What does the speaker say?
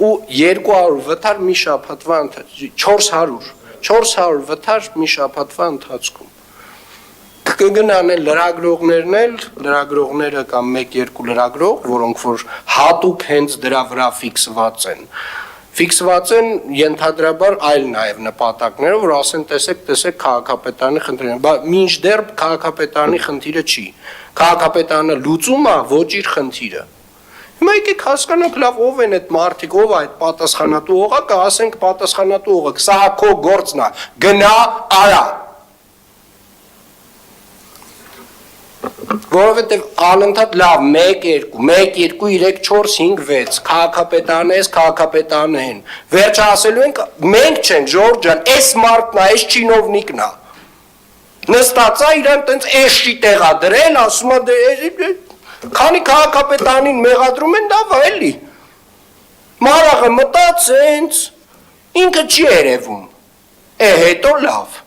ու 200 վթար մի շաբաթվա ընթացքում 400 վթար մի շաբաթվա ընթացքում կգնան են լրագրողները կամ 1-2 լրագրող, որոնք որ հատուկ հենց դրա վրա ֆիքսված են ենթադրաբար այլ նաև նպատակները, որ ասեն տեսեք քաղաքապետարանի խնդիրը, բայց մինչդեռ քաղաքապետարանի խնդիրը չի։ Քաղաքապետարանը լուծում է ոչ իր խնդիրը։ Հիմա եկեք հասկանանք լավ ով են այդ մարդիկ, ով է այդ պատասխանատու օղակը, ասենք պատասխանատու օղակ, սա քո գործն է, գնա արա։ Որովհետև անընդհատ լավ 1-2, 3-4, 5-6 քաղաքապետարն են, վերջը ասելու ենք մենք չենք Ժորժ ջան, այս մարդն է, այս չինովնիկն է։ Նստած է իրան տենց էշի տեղա դրել, ասում է քանի քաղաքապետարանին մեղադրում են, լավ է էլի։ Մարաղը մտած հենց ինքը չի երևում։ Հետո լավ։